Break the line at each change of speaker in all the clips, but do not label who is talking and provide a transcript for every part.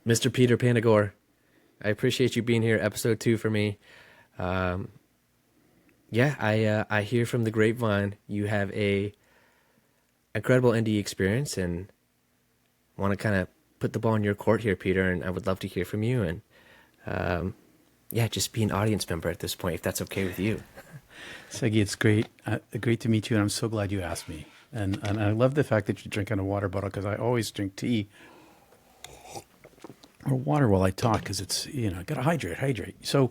Mr. Peter Panagore, I appreciate you being here. Episode 2 for me. Um, yeah, I hear from the grapevine you have a incredible NDE experience, and want to kind of put the ball in your court here, Peter. And I would love to hear from you. And um, yeah, just be an audience member at this point, if that's okay with you.
Segi, it's great to meet you, and I'm so glad you asked me. And I love the fact that you drink on a water bottle because I always drink tea or water while I talk because it's gotta hydrate. So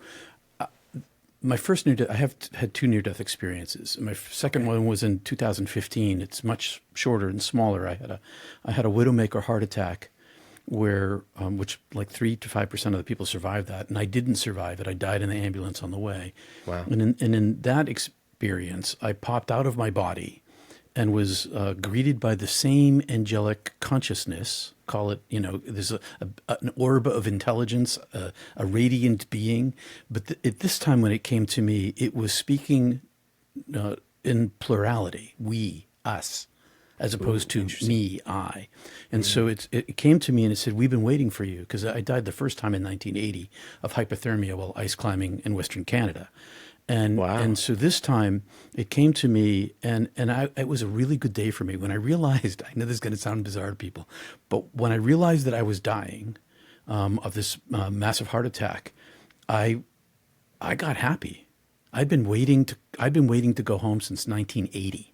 my first near death, I have had two near death experiences. My second one was in 2015. It's much shorter and smaller. I had a widowmaker heart attack where which like 3 to 5% of the people survived that, and I didn't survive it. I died in the ambulance on the way.
Wow.
And in that experience, I popped out of my body and was greeted by the same angelic consciousness. Call it, there's an orb of intelligence, a radiant being. But at this time when it came to me, it was speaking in plurality, we, us, as opposed to me, I. And so it came to me and it said, we've been waiting for you, because I died the first time in 1980 of hypothermia while ice climbing in Western Canada.
Wow.
And so this time it came to me, and it was a really good day for me when I realized, I know this is going to sound bizarre to people, but when I realized that I was dying of this massive heart attack, I got happy. I'd been waiting to go home since 1980.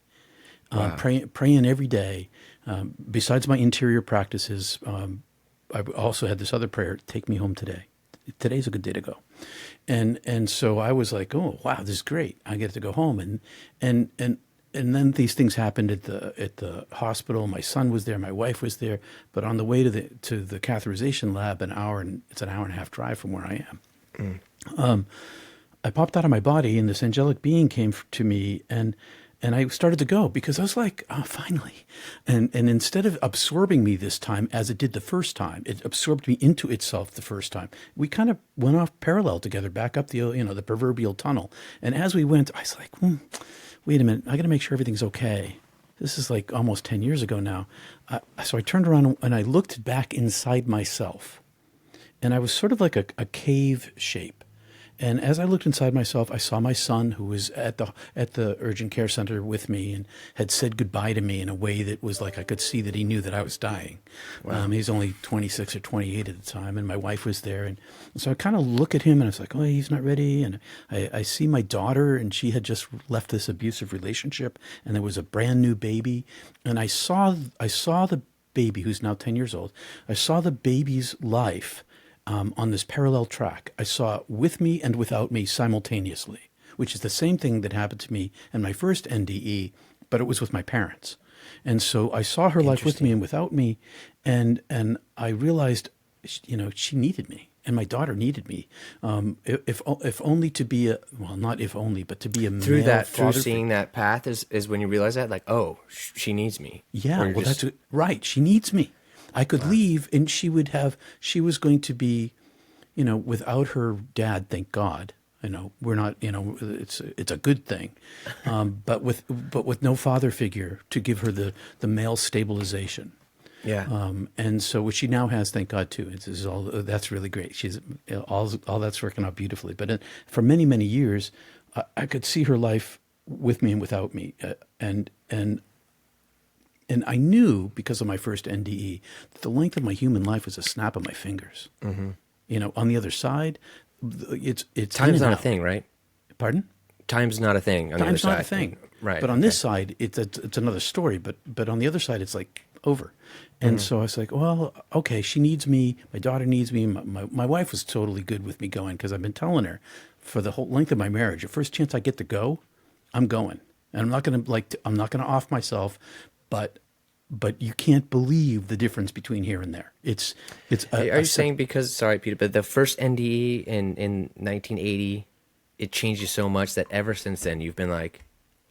Wow.
Praying every day. Besides my interior practices, I also had this other prayer: "Take me home today. Today's a good day to go." And so I was like, "Oh wow, this is great! I get to go home." And then these things happened at the hospital. My son was there, my wife was there, but on the way to the catheterization lab, it's an hour and a half drive from where I am. I popped out of my body, and this angelic being came to me, and I started to go because I was like, oh, finally. And instead of absorbing me this time, as it did the first time, it absorbed me into itself the first time. We kind of went off parallel together, back up the proverbial tunnel. And as we went, I was like, wait a minute, I got to make sure everything's okay. This is like almost 10 years ago now. So I turned around and I looked back inside myself. And I was sort of like a cave shape. And as I looked inside myself, I saw my son, who was at the urgent care center with me and had said goodbye to me in a way that was like I could see that he knew that I was dying.
Wow.
He's only 26 or 28 at the time, and my wife was there. And so I kind of look at him, and I was like, oh, he's not ready. And I see my daughter, and she had just left this abusive relationship, and there was a brand new baby. And I saw the baby, who's now 10 years old. I saw the baby's life on this parallel track. I saw with me and without me simultaneously, which is the same thing that happened to me in my first NDE, but it was with my parents. And so I saw her life with me and without me, and I realized, she needed me, and my daughter needed me. If only to be not if only, but to be a
Through
male
that, through
father
seeing that path is when you realize that, like, oh, she needs me.
Yeah,
Or you're
well,
just-
that's right. She needs me. I could leave, and she was going to be, without her dad. Thank God. We're not. It's a good thing, but with no father figure to give her the male stabilization.
Yeah.
And so which she now has, thank God too. This is all that's really great. She's all that's working out beautifully. But for many years, I could see her life with me and without me, and I knew, because of my first NDE, that the length of my human life was a snap of my fingers. Mm-hmm. On the other side, it's
Time's
in and
not a
out.
thing, right?
Pardon?
Time's not a thing on the other
Time's
side.
not a thing,
Right.
But on
okay.
this side, it's another story. But on the other side, it's like over. And so I was like, well, okay, she needs me. My daughter needs me. My wife was totally good with me going, because I've been telling her for the whole length of my marriage, the first chance I get to go, I'm going. And I'm not going to off myself, but you can't believe the difference between here and there.
Are you saying because, sorry, Peter, but the first NDE in 1980, it changed you so much that ever since then you've been like,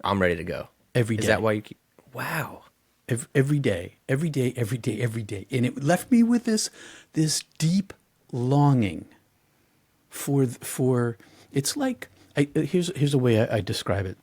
I'm ready to go.
Every day.
Is that why you keep... Wow.
Every day, every day, and it left me with this deep longing for. It's like here's a way I describe it.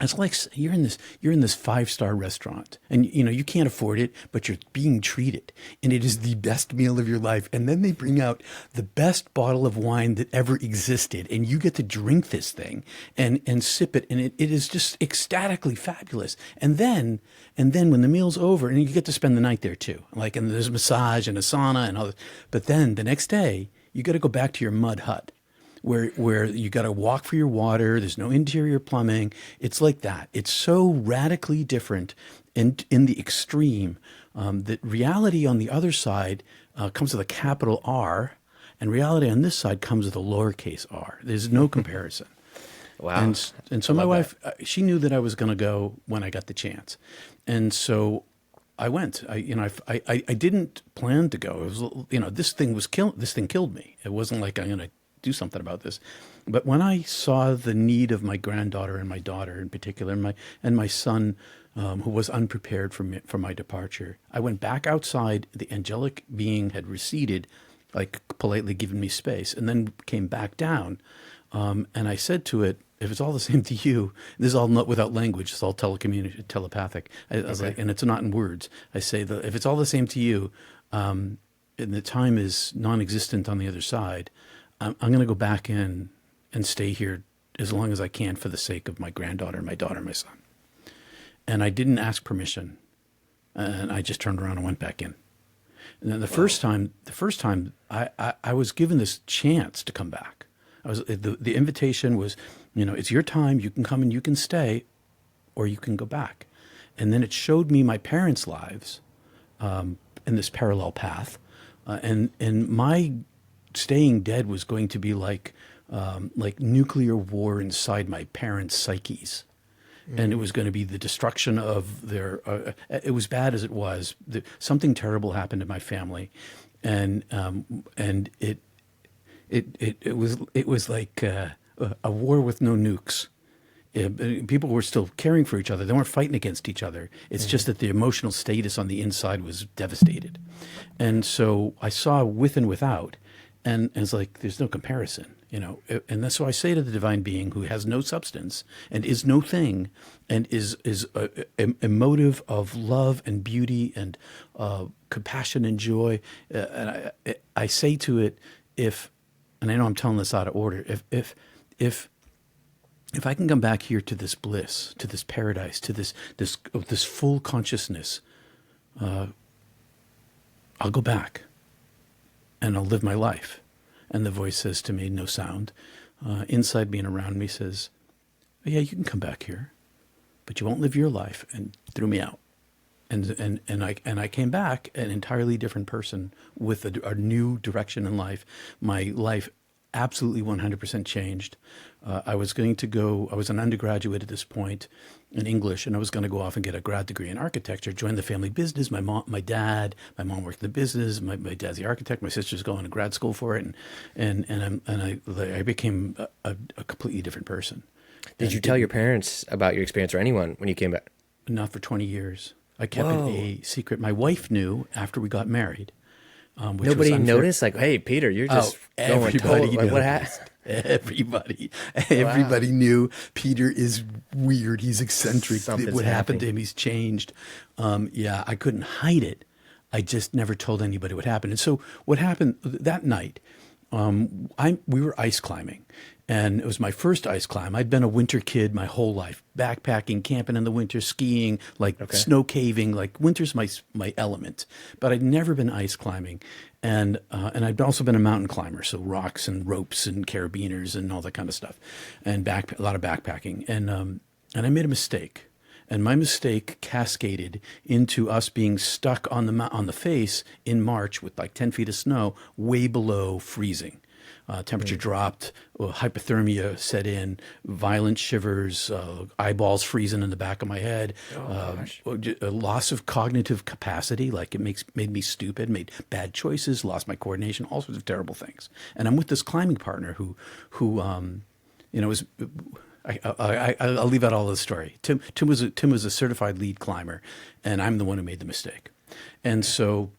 It's like you're in this 5-star restaurant, and you can't afford it, but you're being treated, and it is the best meal of your life. And then they bring out the best bottle of wine that ever existed, and you get to drink this thing and sip it, and it is just ecstatically fabulous. And then when the meal's over, and you get to spend the night there too, like, and there's a massage and a sauna and all this. But then the next day, you got to go back to your mud hut where you got to walk for your water. There's no interior plumbing. It's like that. It's so radically different in the extreme that reality on the other side comes with a capital R, and reality on this side comes with a lowercase r. There's no comparison.
Wow.
And so
I
my
love
wife, she knew that I was going to go when I got the chance, and so I went. I didn't plan to go. It was, this thing killed me. It wasn't like I'm going to do something about this. But when I saw the need of my granddaughter and my daughter in particular, and my son, who was unprepared for my departure, I went back outside. The angelic being had receded, like politely giving me space, and then came back down. And I said to it, if it's all the same to you, this is all not without language, it's all telepathic. I was like, and it's not in words. I say that if it's all the same to you, and the time is non-existent on the other side, I'm going to go back in and stay here as long as I can for the sake of my granddaughter, my daughter, my son. And I didn't ask permission, and I just turned around and went back in. And then the first time, I was given this chance to come back. The invitation was, it's your time. You can come and you can stay, or you can go back. And then it showed me my parents' lives in this parallel path, and my staying dead was going to be like nuclear war inside my parents' psyches. And it was going to be the destruction of their. It was bad as it was. Something terrible happened to my family, and it was like a war with no nukes. People were still caring for each other. They weren't fighting against each other. It's just that the emotional status on the inside was devastated. And so I saw with and without, and it's like there's no comparison. And that's why I say to the divine being who has no substance and is no thing and is a motive of love and beauty and compassion and joy. And I say to it, and I know I'm telling this out of order, if I can come back here to this bliss, to this paradise, to this full consciousness, I'll go back and I'll live my life. And the voice says to me, no sound, inside me and around me says, oh, yeah, you can come back here, but you won't live your life, and threw me out. And I came back an entirely different person with a new direction in life. My life absolutely 100% changed. I was an undergraduate at this point in English, and I was going to go off and get a grad degree in architecture, join the family business. My mom worked in the business. My dad's the architect. My sister's going to grad school for it. And I became a completely different person.
Did you tell your parents about your experience or anyone when you came back?
Not for 20 years. I kept it a secret. My wife knew after we got married.
Nobody noticed? Like, hey, Peter, you're just going total. Like, what happened?
Everybody knew Peter is weird. He's eccentric. What happened to him? He's changed. I couldn't hide it. I just never told anybody what happened. And so what happened that night, we were ice climbing. And it was my first ice climb. I'd been a winter kid my whole life, backpacking, camping in the winter, skiing, snow caving. Like winter's my element. But I'd never been ice climbing. And I'd also been a mountain climber, so rocks and ropes and carabiners and all that kind of stuff, and a lot of backpacking. And I made a mistake. And my mistake cascaded into us being stuck on the face in March with like 10 feet of snow, way below freezing. Temperature dropped, hypothermia set in, violent shivers, eyeballs freezing in the back of my head, a loss of cognitive capacity, like it made me stupid, made bad choices, lost my coordination, all sorts of terrible things. And I'm with this climbing partner who was. I'll leave out all the story. Tim was a certified lead climber, and I'm the one who made the mistake. And so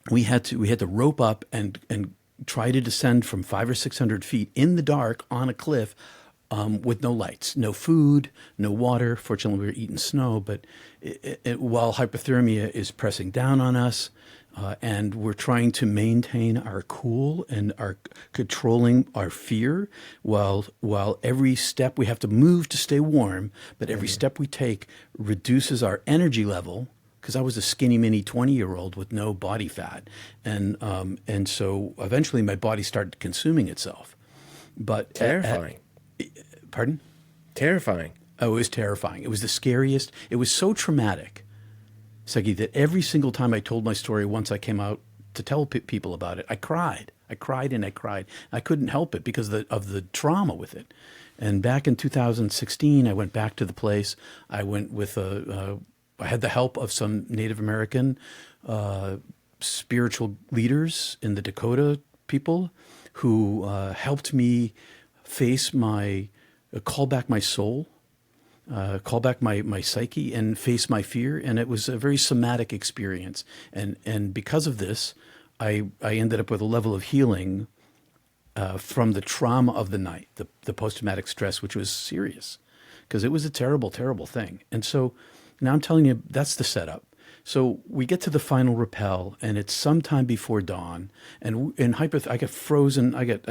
we had to rope up and try to descend from 500 or 600 feet in the dark on a cliff with no lights, no food, no water. Fortunately, we were eating snow, but while hypothermia is pressing down on us, and we're trying to maintain our cool and our controlling our fear, while every step we have to move to stay warm, but every step we take reduces our energy level. Because I was a skinny mini 20-year-old with no body fat, and so eventually my body started consuming itself. But
Terrifying.
Pardon?
Terrifying.
Oh, it was terrifying. It was the scariest. It was so traumatic, Segi, that every single time I told my story, once I came out to tell people about it, I cried. I cried and I cried. I couldn't help it because of the trauma with it. And back in 2016, I went back to the place. I went with I had the help of some Native American spiritual leaders in the Dakota people who helped me face call back my soul, call back my psyche, and face my fear. And it was a very somatic experience. And because of this, I ended up with a level of healing from the trauma of the night, the post-traumatic stress, which was serious, because it was a terrible, terrible thing. And so now I'm telling you, that's the setup. So we get to the final rappel, and it's sometime before dawn. And in I get frozen. I got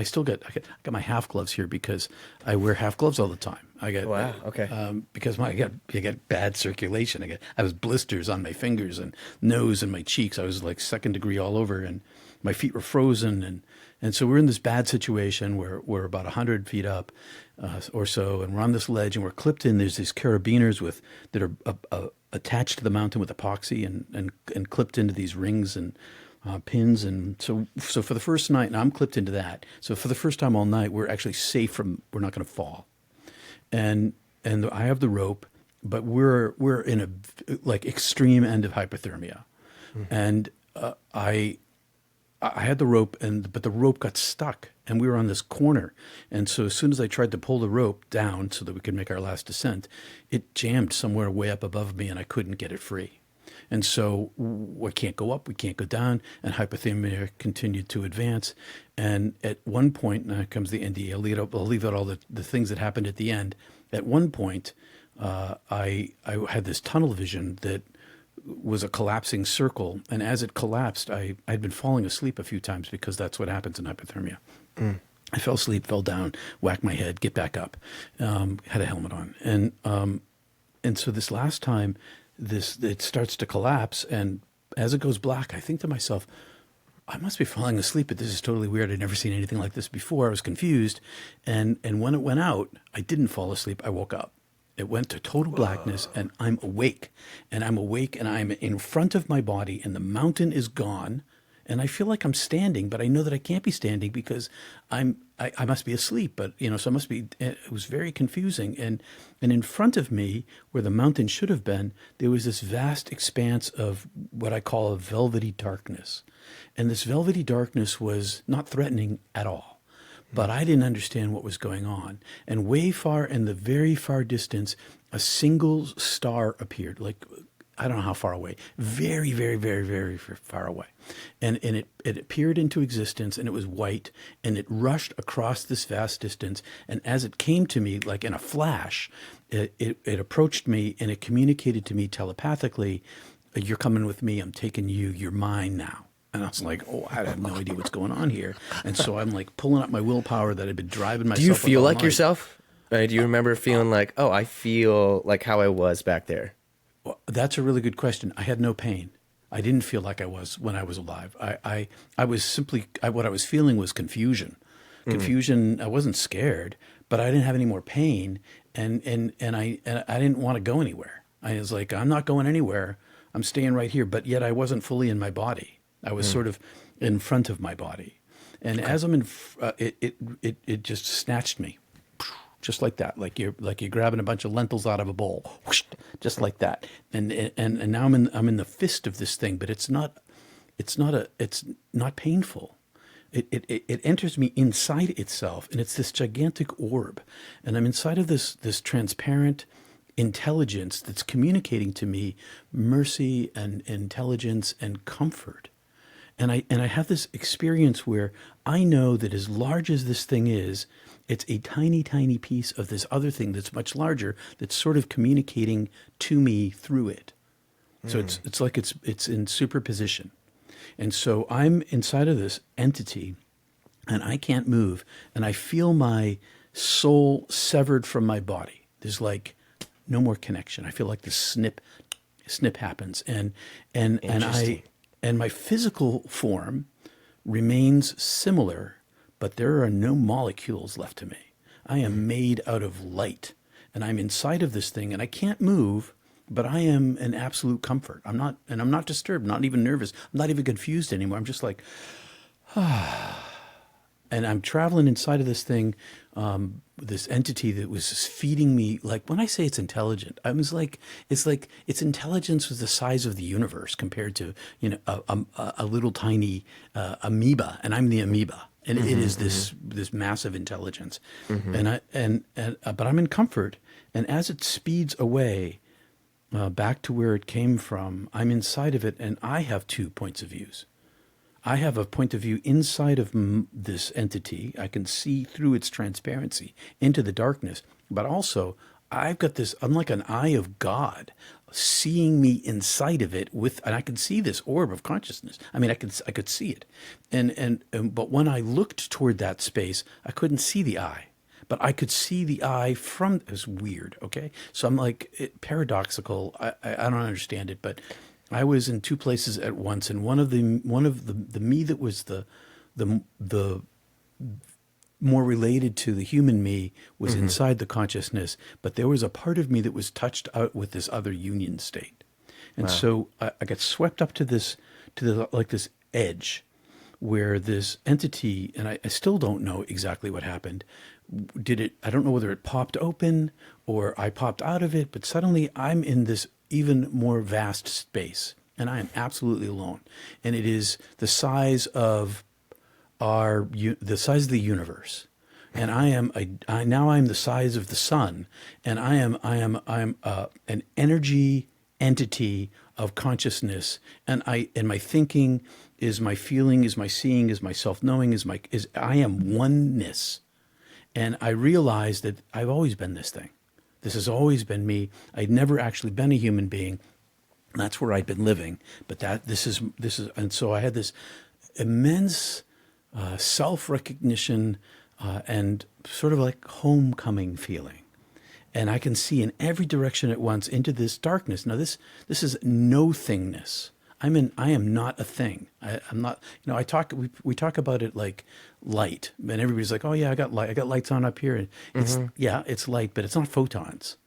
my half gloves here because I wear half gloves all the time.
Wow. Okay.
Because I get bad circulation. I was blisters on my fingers and nose and my cheeks. I was like second degree all over, and my feet were frozen. And so we're in this bad situation where we're about 100 feet up or so, and we're on this ledge, and we're clipped in. There's these carabiners that are attached to the mountain with epoxy and clipped into these rings and pins. And so for the first night, and I'm clipped into that. So for the first time all night, we're actually safe we're not going to fall. And I have the rope, but we're in a like extreme end of hypothermia. And I had the rope, but the rope got stuck, and we were on this corner. And so as soon as I tried to pull the rope down so that we could make our last descent, it jammed somewhere way up above me, and I couldn't get it free. And so we can't go up, we can't go down, and hypothermia continued to advance. And at one point, now comes the NDE. I'll leave out all the things that happened at the end. At one point, I had this tunnel vision that was a collapsing circle, and as it collapsed, I'd been falling asleep a few times because that's what happens in hypothermia. I fell asleep, fell down, whacked my head, get back up, had a helmet on, and so this last time, it starts to collapse, and as it goes black, I think to myself, I must be falling asleep, but this is totally weird. I'd never seen anything like this before. I was confused, and when it went out, I didn't fall asleep. I woke up. It went to total blackness, and I'm awake. And I'm in front of my body, and the mountain is gone. And I feel like I'm standing, but I know that I can't be standing because I must be asleep. But, so it was very confusing. And in front of me, where the mountain should have been, there was this vast expanse of what I call a velvety darkness. And this velvety darkness was not threatening at all. But I didn't understand what was going on. And way far in the very far distance, a single star appeared, like, I don't know how far away, very, very, very, very far away. And it appeared into existence, and it was white, and it rushed across this vast distance. And as it came to me, like in a flash, it approached me, and it communicated to me telepathically, "You're coming with me, I'm taking you, you're mine now." And I was like, oh, I have no idea what's going on here. And so I'm like pulling up my willpower that I'd been driving myself.
Do you feel like
night.
yourself? Do you remember feeling like, oh, I feel like how I was back there?
Well, that's a really good question. I had no pain. I didn't feel like I was when I was alive. I was simply, what I was feeling was confusion. Confusion, I wasn't scared, but I didn't have any more pain. And I didn't want to go anywhere. I was like, I'm not going anywhere. I'm staying right here. But yet I wasn't fully in my body. I was sort of in front of my body. And as I'm it just snatched me. Just like that, like you're grabbing a bunch of lentils out of a bowl, whoosh, just like that. And now I'm in the fist of this thing, but it's not painful. It enters me inside itself, and it's this gigantic orb, and I'm inside of this transparent intelligence that's communicating to me mercy and intelligence and comfort. And I have this experience where I know that as large as this thing is, it's a tiny, tiny piece of this other thing that's much larger, that's sort of communicating to me through it. So it's like it's in superposition. And so I'm inside of this entity and I can't move, and I feel my soul severed from my body. There's like no more connection. I feel like the snip happens, and my physical form remains similar, but there are no molecules left to me. I am made out of light, and I'm inside of this thing, and I can't move, but I am in absolute comfort. I'm not disturbed, not even nervous. I'm not even confused anymore. I'm just like, and I'm traveling inside of this thing, this entity that was just feeding me. Like when I say it's intelligent, I was like its intelligence was the size of the universe compared to a little tiny amoeba, and I'm the amoeba, and it is this massive intelligence, but I'm in comfort, and as it speeds away back to where it came from, I'm inside of it, and I have 2 points of views. I have a point of view inside of this entity. I can see through its transparency into the darkness, but also I've got this, I'm like an eye of God seeing me inside of it and I can see this orb of consciousness. I mean, I could see it. But when I looked toward that space, I couldn't see the eye, but I could see the eye from, it was weird. Okay. So I'm like paradoxical. I don't understand it, but I was in 2 places at once, and one of the me that was the more related to the human me was inside the consciousness, but there was a part of me that was touched out with this other union state, and so I got swept up to this edge, where this entity, and I still don't know exactly what happened. I don't know whether it popped open or I popped out of it, but suddenly I'm in this even more vast space, and I am absolutely alone. And it is the size of the universe. And now I'm the size of the sun, and I am an energy entity of consciousness, and my thinking is my feeling, is my seeing, is my self-knowing, I am oneness. And I realized that I've always been this thing. This has always been me. I'd never actually been a human being. That's where I'd been living. But this is, and so I had this immense self-recognition and sort of like homecoming feeling. And I can see in every direction at once into this darkness. Now this is no thingness. I am not a thing. I'm not, we talk about it like light, and everybody's like, oh yeah, I got lights on up here. And it's light, but it's not photons.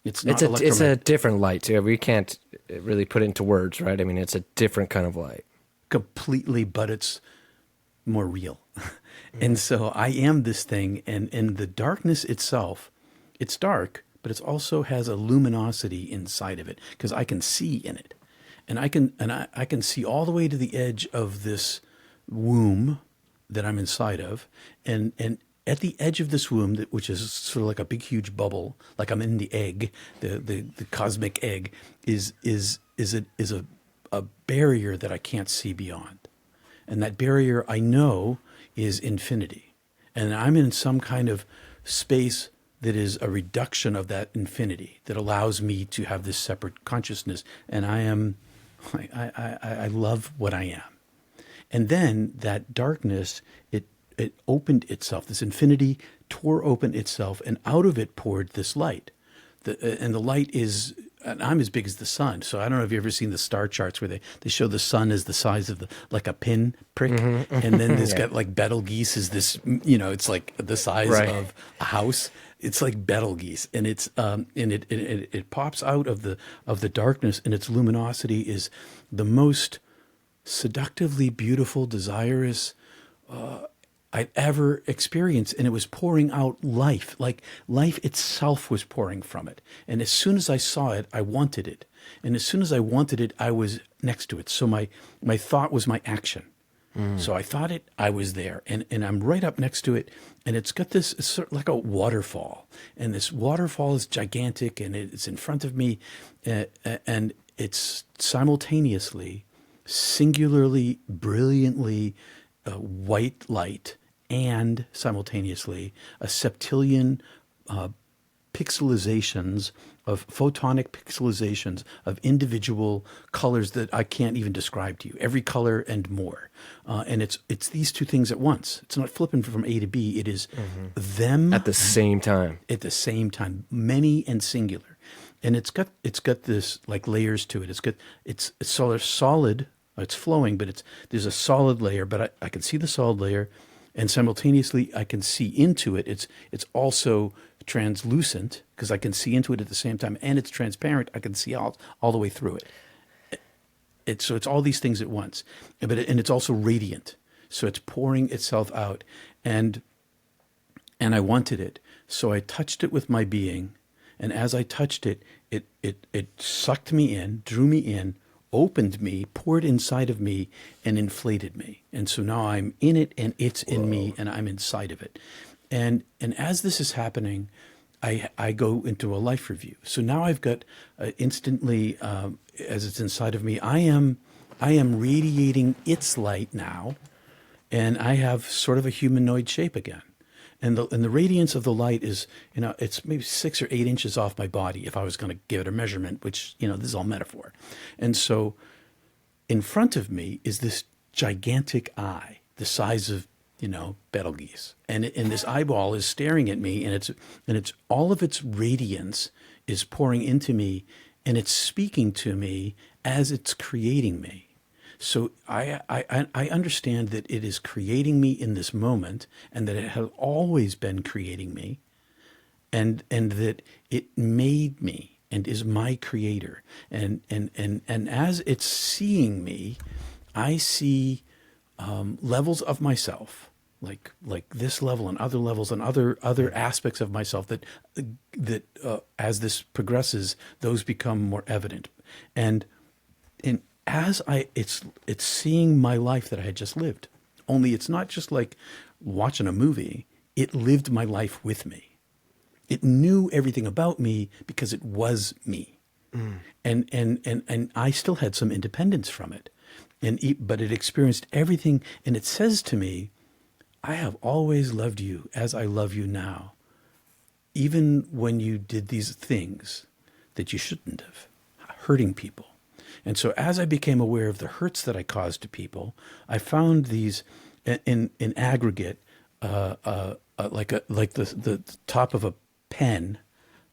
It's not
it's a different light too. We can't really put it into words, right? I mean, it's a different kind of light.
Completely, but it's more real. And so I am this thing, and the darkness itself, it's dark, but it also has a luminosity inside of it, because I can see in it. And I can see all the way to the edge of this womb that I'm inside of, and at the edge of this womb, which is sort of like a big huge bubble, like I'm in the egg, the cosmic egg, is a barrier that I can't see beyond, and that barrier I know is infinity, and I'm in some kind of space that is a reduction of that infinity that allows me to have this separate consciousness, and I love what I am. And then that darkness, it opened itself. This infinity tore open itself, and out of it poured this light. And the light is, and I'm as big as the sun. So I don't know if you've ever seen the star charts where they show the sun as the size of like a pin prick. And then there's got like Betelgeuse is this, it's like the size of a house. It's like Betelgeuse, and it's and it pops out of the darkness, and its luminosity is the most seductively beautiful, desirous I'd ever experienced, and it was pouring out life, like life itself was pouring from it. And as soon as I saw it, I wanted it, and as soon as I wanted it, I was next to it. So my thought was my action. So I thought it, I was there, and I'm right up next to it, and it's got this, it's sort of like a waterfall, and this waterfall is gigantic, and it's in front of me, and it's simultaneously singularly, brilliantly white light, and simultaneously a septillion pixelizations of photonic pixelizations of individual colors that I can't even describe to you. Every color and more, and it's these two things at once. It's not flipping from A to B. It is them
At the same time.
at the same time, many and singular, and it's got this like layers to it. It's sort of solid. It's flowing, but there's a solid layer. But I can see the solid layer, and simultaneously I can see into it. It's also translucent because I can see into it at the same time, and it's transparent. I can see all the way through it. So it's all these things at once, and it's also radiant. So it's pouring itself out, and I wanted it. So I touched it with my being, and as I touched it, it sucked me in, drew me in, opened me, poured inside of me, and inflated me. And so now I'm in it, and it's in me, and I'm inside of it. And as this is happening, I go into a life review. So now I've got instantly, as it's inside of me, I am radiating its light now, and I have sort of a humanoid shape again. And the radiance of the light is, it's maybe 6 or 8 inches off my body if I was going to give it a measurement, which, this is all metaphor. And so in front of me is this gigantic eye, the size of, Betelgeuse. And this eyeball is staring at me, and it's all of its radiance is pouring into me, and it's speaking to me as it's creating me. So I understand that it is creating me in this moment, and that it has always been creating me, and that it made me and is my creator. And as it's seeing me, I see levels of myself, like this level and other levels and other aspects of myself that as this progresses, those become more evident. And as it's seeing my life that I had just lived. Only it's not just like watching a movie. It lived my life with me. It knew everything about me because it was me. And I still had some independence from it. But it experienced everything, and it says to me, I have always loved you as I love you now, even when you did these things that you shouldn't have, hurting people. And so as I became aware of the hurts that I caused to people, I found these in aggregate, like the top of a pen,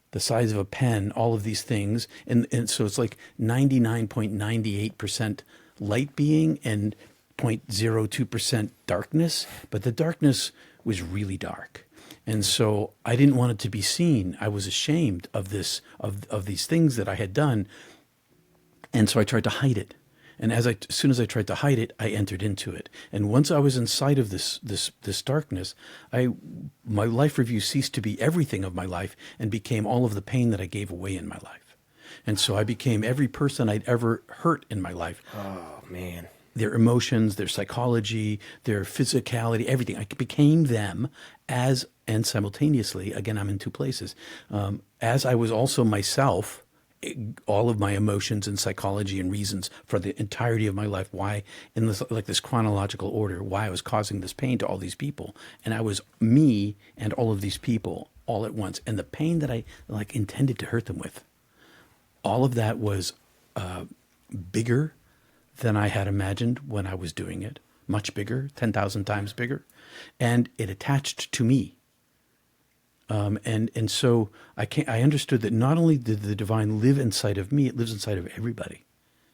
the size of a pen, all of these things. And so it's like 99.98% light being and 0.02% darkness, but the darkness was really dark. And so I didn't want it to be seen. I was ashamed of this, of these things that I had done. And so I tried to hide it. And as soon as I tried to hide it, I entered into it. And once I was inside of this darkness, my life review ceased to be everything of my life and became all of the pain that I gave away in my life. And so I became every person I'd ever hurt in my life.
Oh, man.
Their emotions, their psychology, their physicality, everything. I became them and simultaneously, again, I'm in two places, as I was also myself, all of my emotions and psychology and reasons for the entirety of my life, why in this chronological order, why I was causing this pain to all these people. And I was me and all of these people all at once. And the pain that I intended to hurt them with, all of that was bigger than I had imagined when I was doing it, much bigger, 10,000 times bigger. And it attached to me. And so I understood that not only did the divine live inside of me, it lives inside of everybody.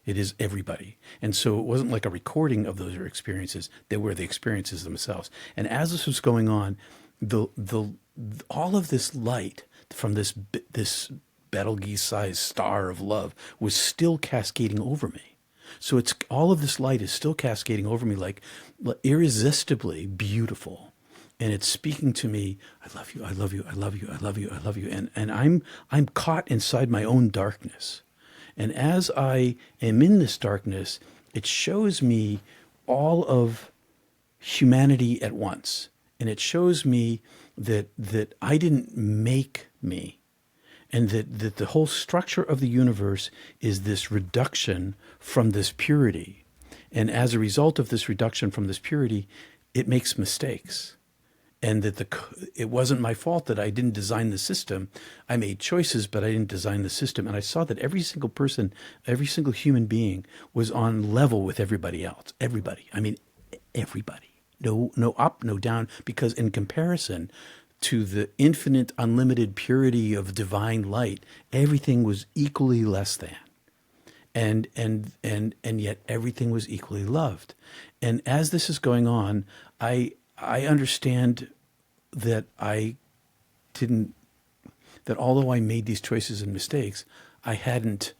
It is everybody. And so it wasn't like a recording of those experiences. They were the experiences themselves. And as this was going on, all of this light from this Betelgeuse-sized star of love was still cascading over me. So all of this light is still cascading over me like irresistibly beautiful. And it's speaking to me, I love you, I love you, I love you, I love you, I love you. And I'm caught inside my own darkness. And as I am in this darkness, it shows me all of humanity at once. And it shows me that I didn't make me. And that the whole structure of the universe is this reduction from this purity. And as a result of this reduction from this purity, it makes mistakes. And that it wasn't my fault that I didn't design the system. I made choices, but I didn't design the system. And I saw that every single person, every single human being was on level with everybody else. Everybody. I mean, everybody. No up, no down. Because in comparison to the infinite, unlimited purity of divine light, everything was equally less than. And yet everything was equally loved. And as this is going on, I understand that that although I made these choices and mistakes, I hadn't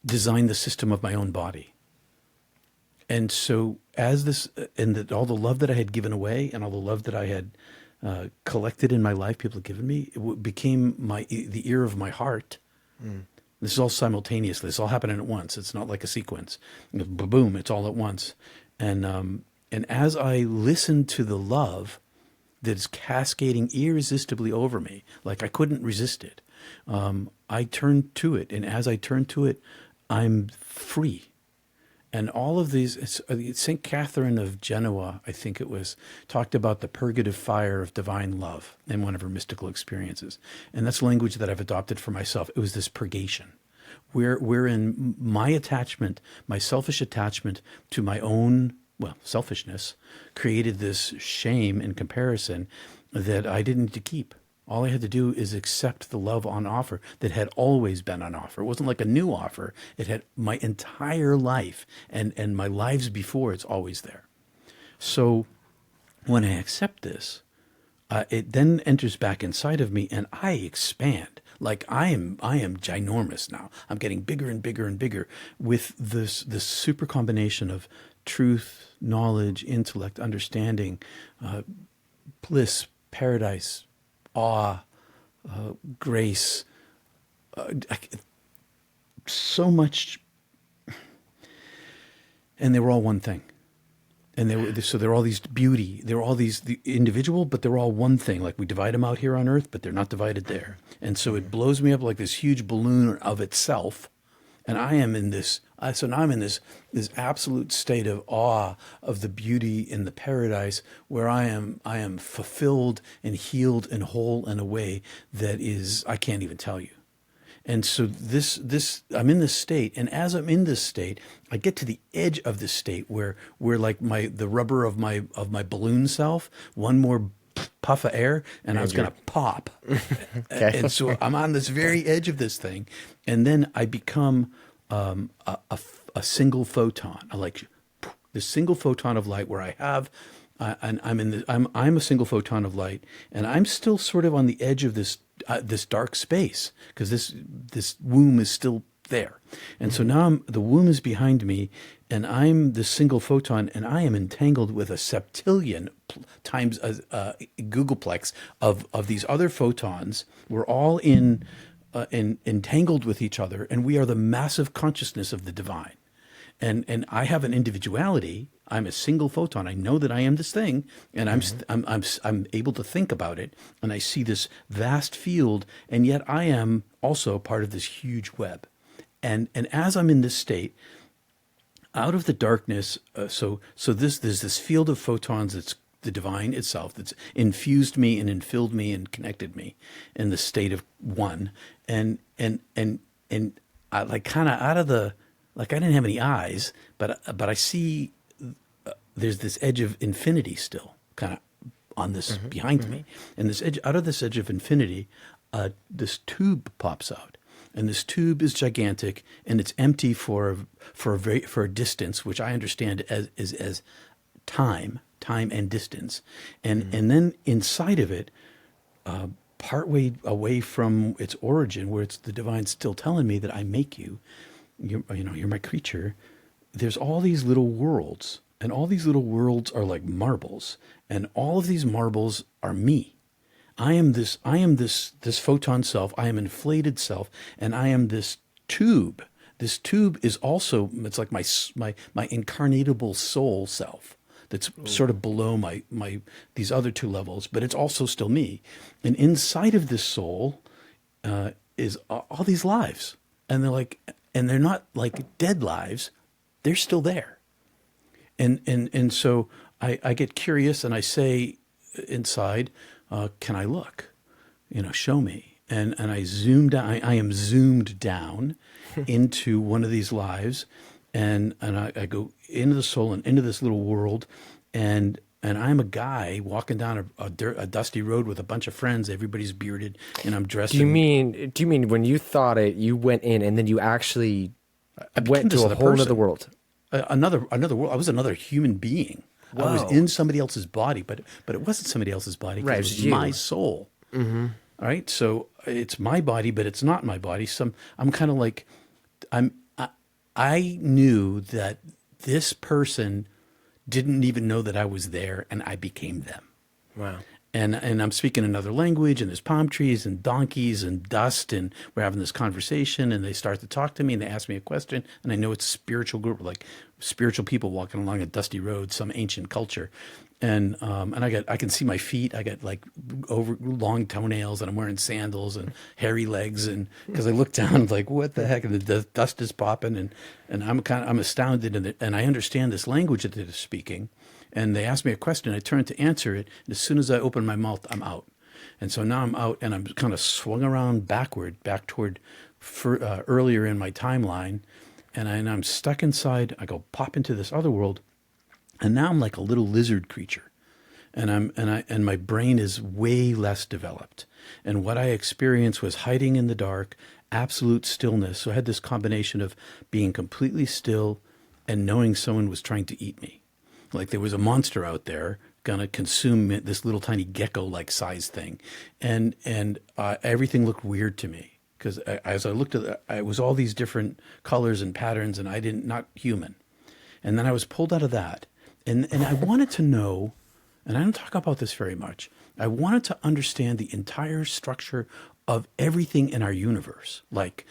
designed the system of my own body. And so as this, and that all the love that I had given away and all the love that I had collected in my life, people had given me, became the ear of my heart. Mm. This is all simultaneously. It's all happening at once. It's not like a sequence. Boom, it's all at once. And as I listened to the love that is cascading irresistibly over me, like I couldn't resist it, I turned to it. And as I turned to it, I'm free. And all of these, St. Catherine of Genoa, I think it was, talked about the purgative fire of divine love in one of her mystical experiences. And that's language that I've adopted for myself. It was this purgation, wherein my attachment, my selfish attachment to my own, selfishness, created this shame in comparison that I didn't need to keep. All I had to do is accept the love on offer that had always been on offer. It wasn't like a new offer. It had my entire life and my lives before. It's always there. So when I accept this, it then enters back inside of me and I expand. Like I am ginormous now. I'm getting bigger and bigger and bigger with this super combination of truth, knowledge, intellect, understanding, bliss, paradise, awe, grace, so much. And they were all one thing. And they're all these beauty. They're all the individual, but they're all one thing. Like we divide them out here on earth, but they're not divided there. And so it blows me up like this huge balloon of itself. And I am in this, so now I'm in this absolute state of awe of the beauty in the paradise where I am fulfilled and healed and whole in a way that is, I can't even tell you. And so I'm in this state, and as I'm in this state, I get to the edge of this state where like the rubber of my balloon self, one more puff of air, and I was going to pop. Okay. And so I'm on this very edge of this thing, and then I become a single photon, the single photon of light where I have. And I'm a single photon of light, and I'm still sort of on the edge of this dark space because this womb is still there, and so now the womb is behind me, and I'm the single photon, and I am entangled with a septillion times a googolplex of these other photons. We're all entangled with each other, and we are the massive consciousness of the divine. And I have an individuality. I'm a single photon. I know that I am this thing, and I'm able to think about it, and I see this vast field, and yet I am also part of this huge web. And as I'm in this state, out of the darkness, so there's this field of photons that's the divine itself that's infused me and infilled me and connected me in the state of one, and I like kind of out of the. Like I didn't have any eyes, but I see there's this edge of infinity still kind of on this behind me, and this edge, out of this edge of infinity, this tube pops out, and this tube is gigantic, and it's empty for a distance, which I understand as time and distance, and then inside of it, partway away from its origin, where it's the divine still telling me that I make you. You're my creature. There's all these little worlds, and all these little worlds are like marbles, and all of these marbles are me. I am this photon self. I am inflated self, and I am this tube. This tube is also, it's like my incarnatable soul self. That's sort of below my these other two levels, but it's also still me. And inside of this soul is all these lives, and they're not like dead lives. they're still there. And so I get curious and I say inside, can I look? Show me. And I zoom down. I am zoomed down into one of these lives, and I go into the soul and into this little world, and I'm a guy walking down a dusty road with a bunch of friends. Everybody's bearded, and I'm dressed.
Do you mean when you thought it, you went in and then you actually went to a whole other world?
Another world. I was another human being.
Whoa.
I was in somebody else's body, but it wasn't somebody else's body.
Right,
It was my soul. Mm-hmm. All right, so it's my body, but it's not my body. I'm kind of like, I knew that this person didn't even know that I was there, and I became them.
Wow.
And I'm speaking another language, and there's palm trees and donkeys and dust, and we're having this conversation, and they start to talk to me, and they ask me a question, and I know it's a spiritual group, like spiritual people walking along a dusty road, some ancient culture, and I can see my feet. I got like over long toenails, and I'm wearing sandals and hairy legs, and because I look down like what the heck, and the dust is popping, and I'm astounded, and I understand this language that they're speaking. And they asked me a question. I turned to answer it. And as soon as I open my mouth, I'm out. And so now I'm out, and I'm kind of swung around backward, back toward earlier in my timeline. And I'm stuck inside. I go pop into this other world. And now I'm like a little lizard creature. And my brain is way less developed. And what I experienced was hiding in the dark, absolute stillness. So I had this combination of being completely still and knowing someone was trying to eat me. Like there was a monster out there gonna consume this little tiny gecko-like size thing, and everything looked weird to me because as I looked at it was all these different colors and patterns, and not human. And then I was pulled out of that, and I wanted to know, and I don't talk about this very much. I wanted to understand the entire structure of everything in our universe, like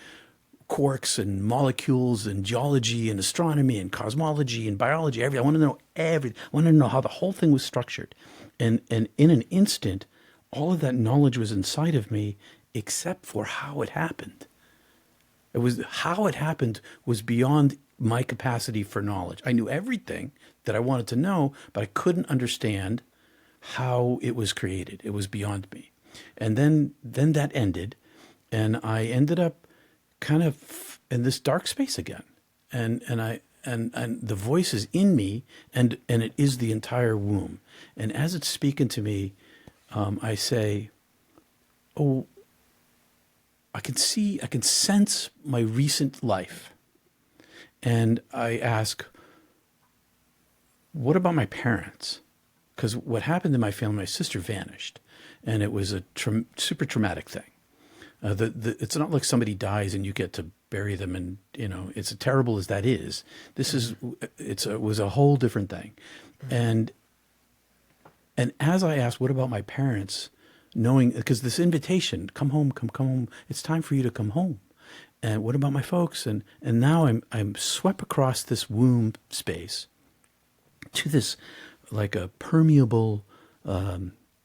quarks and molecules and geology and astronomy and cosmology and biology. I want to know everything. I wanted to know how the whole thing was structured. And in an instant, all of that knowledge was inside of me except for how it happened. How it happened was beyond my capacity for knowledge. I knew everything that I wanted to know, but I couldn't understand how it was created. It was beyond me. And then that ended, and I ended up kind of in this dark space again, and the voice is in me, and it is the entire womb. And as it's speaking to me, I say, "Oh, I can sense my recent life," and I ask, "What about my parents?" Because what happened to my family, my sister vanished, and it was a super traumatic thing. It's not like somebody dies and you get to bury them, and it's as terrible as that is. It was a whole different thing, and as I asked, what about my parents, knowing because this invitation, come home, it's time for you to come home, and what about my folks, and now I'm swept across this womb space to this like a permeable.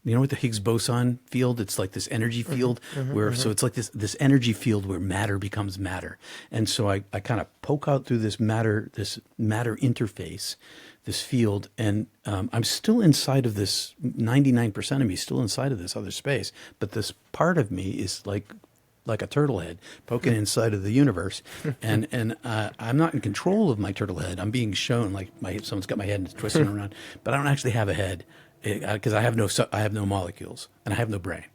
With the Higgs boson field, it's like this energy field so it's like this energy field where matter becomes matter. And so I kind of poke out through this matter interface, this field, and I'm still inside of this, 99% of me still inside of this other space, but this part of me is like a turtle head poking inside of the universe, and I'm not in control of my turtle head. I'm being shown like someone's got my head and it's twisting around, but I don't actually have a head. Because I have no molecules, and I have no brain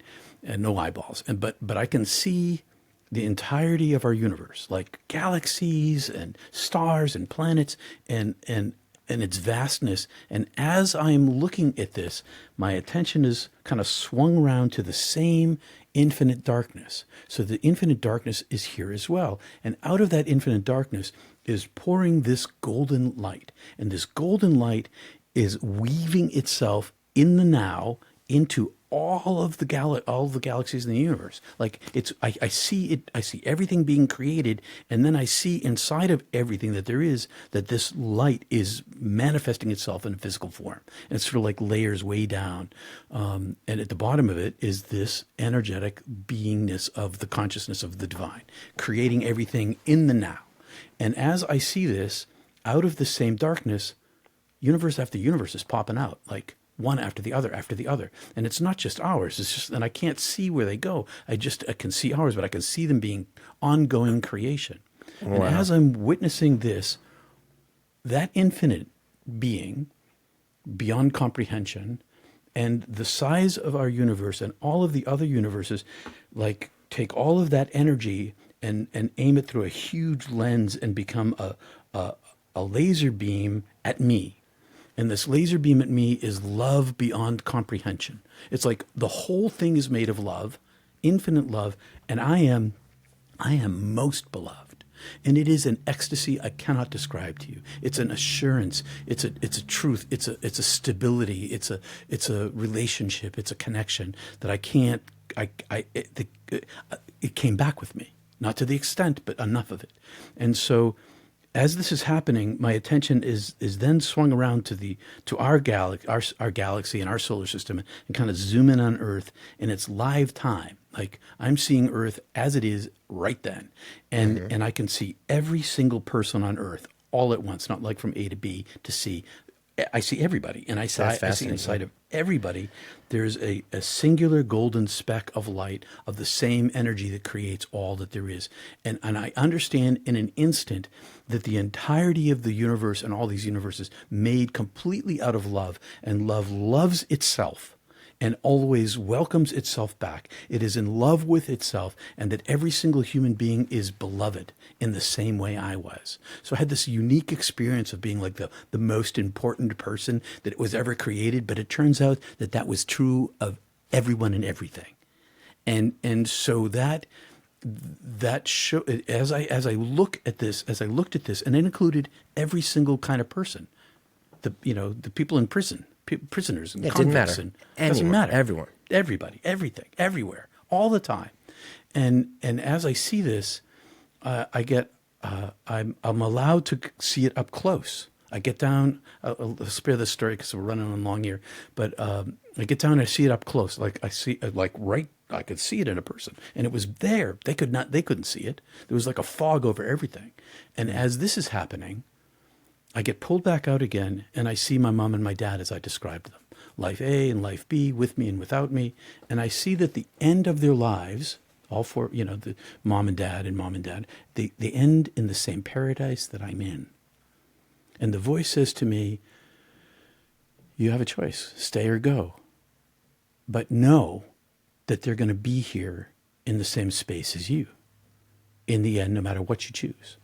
and no eyeballs, but I can see the entirety of our universe, like galaxies and stars and planets and its vastness. And as I'm looking at this, my attention is kind of swung around to the same infinite darkness. So the infinite darkness is here as well, and out of that infinite darkness is pouring this golden light, and this golden light is weaving itself in the now into all of the galaxies in the universe. Like I see it. I see everything being created, and then I see inside of everything that there is that this light is manifesting itself in physical form. And it's sort of like layers way down, and at the bottom of it is this energetic beingness of the consciousness of the divine, creating everything in the now. And as I see this, out of the same darkness, universe after universe is popping out, like one after the other after the other. And it's not just ours. It's just, and I can't see where they go. I can see ours, but I can see them being ongoing creation.
Wow.
And as I'm witnessing this, that infinite being beyond comprehension and the size of our universe and all of the other universes, like take all of that energy and aim it through a huge lens and become a laser beam at me. And this laser beam at me is love beyond comprehension. It's like the whole thing is made of love, infinite love, and I am most beloved. And it is an ecstasy I cannot describe to you. It's an assurance. It's a truth. It's a stability. It's a relationship. It's a connection that I can't. It came back with me, not to the extent, but enough of it. And so, as this is happening, my attention is then swung around to our galaxy and our solar system, and kind of zoom in on Earth in its live time. Like I'm seeing Earth as it is right then, and I can see every single person on Earth all at once, not like from A to B to C. I see everybody, and I see inside of everybody. There's a singular golden speck of light of the same energy that creates all that there is. And I understand in an instant that the entirety of the universe and all these universes made completely out of love, and love loves itself and always welcomes itself back. It is in love with itself, and that every single human being is beloved in the same way I was. So I had this unique experience of being like the most important person that was ever created, but it turns out that that was true of everyone and everything. And so that show, as I looked at this, and it included every single kind of person, the people in prison, prisoners and convicts, and doesn't matter.
Everyone,
everybody, everything, everywhere, all the time. And as I see this, I'm allowed to see it up close. I get down. I'll spare this story because we're running on long here. But I get down and I see it up close. Like I see, I could see it in a person, and it was there. They couldn't see it. There was like a fog over everything. And as this is happening, I get pulled back out again, and I see my mom and my dad as I described them, life A and life B, with me and without me. And I see that the end of their lives, all four, the mom and dad, they end in the same paradise that I'm in. And the voice says to me, you have a choice, stay or go. But know that they're going to be here in the same space as you in the end, no matter what you choose.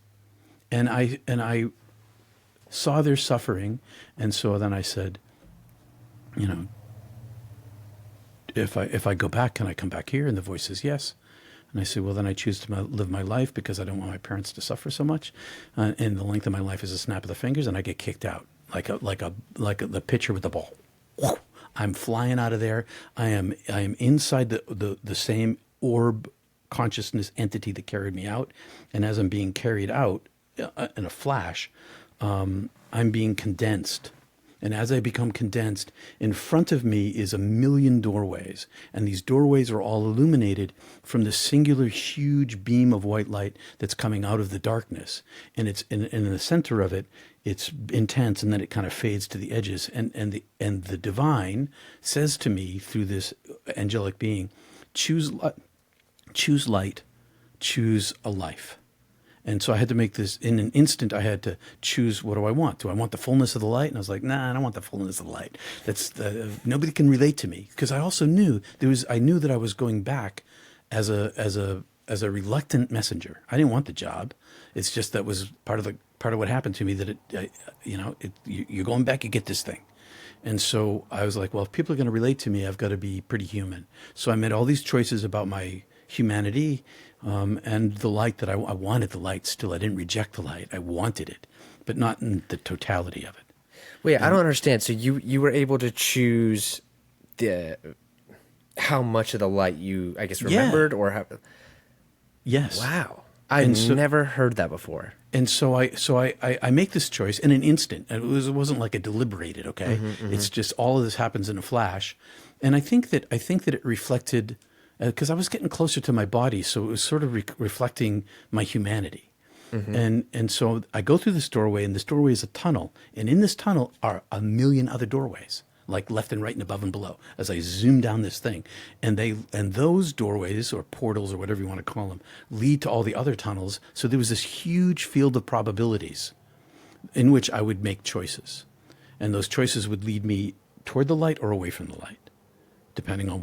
And I saw their suffering, and so then I said, if I go back, can I come back here? And the voice says yes. And I said, well, then I choose to live my life because I don't want my parents to suffer so much. And the length of my life is a snap of the fingers, and I get kicked out like the pitcher with the ball. I'm flying out of there. I am inside the same orb consciousness entity that carried me out, and as I'm being carried out in a flash, I'm being condensed. And as I become condensed, in front of me is 1,000,000 doorways. And these doorways are all illuminated from the singular huge beam of white light that's coming out of the darkness. And it's in the center of it, it's intense, and then it kind of fades to the edges. And the divine says to me through this angelic being, choose light, choose a life. And so I had to make this, in an instant, I had to choose, what do I want? Do I want the fullness of the light? And I was like, nah, I don't want the fullness of the light. That's nobody can relate to me. Because I also knew, I knew that I was going back as a reluctant messenger. I didn't want the job. It's just that was part of what happened to me, that you're going back, you get this thing. And so I was like, well, if people are going to relate to me, I've got to be pretty human. So I made all these choices about my humanity, and the light that I wanted the light still. I didn't reject the light. I wanted it, but not in the totality of it.
Wait, I don't understand. So you were able to choose how much of the light you, I guess, remembered, or how?
Yes.
Wow. I've never heard that before.
And so I make this choice in an instant. It wasn't like a deliberated, okay? Mm-hmm. It's just all of this happens in a flash. And I think that it reflected, because I was getting closer to my body, so it was sort of reflecting my humanity.
Mm-hmm.
And so I go through this doorway, and this doorway is a tunnel. And in this tunnel are a million other doorways, like left and right and above and below, as I zoom down this thing. And those doorways or portals or whatever you want to call them lead to all the other tunnels. So there was this huge field of probabilities in which I would make choices. And those choices would lead me toward the light or away from the light, depending on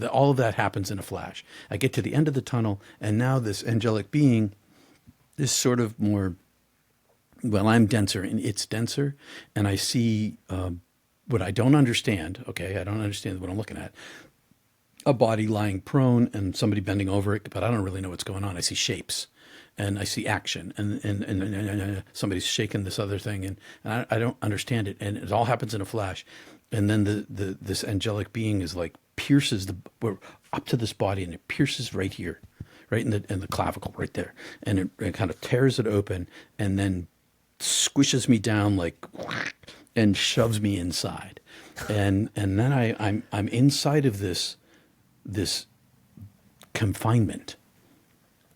all of that happens in a flash. I get to the end of the tunnel, and now this angelic being is sort of more, well, I'm denser and it's denser, and I see what I don't understand. Okay, I don't understand what I'm looking at. A body lying prone and somebody bending over it, but I don't really know what's going on. I see shapes, and I see action, and somebody's shaking this other thing, and I don't understand it, and it all happens in a flash. And then this angelic being is like we're up to this body, and it pierces right here, right in the clavicle, right there, and it kind of tears it open, and then squishes me down like, and shoves me inside, and then I'm inside of this confinement,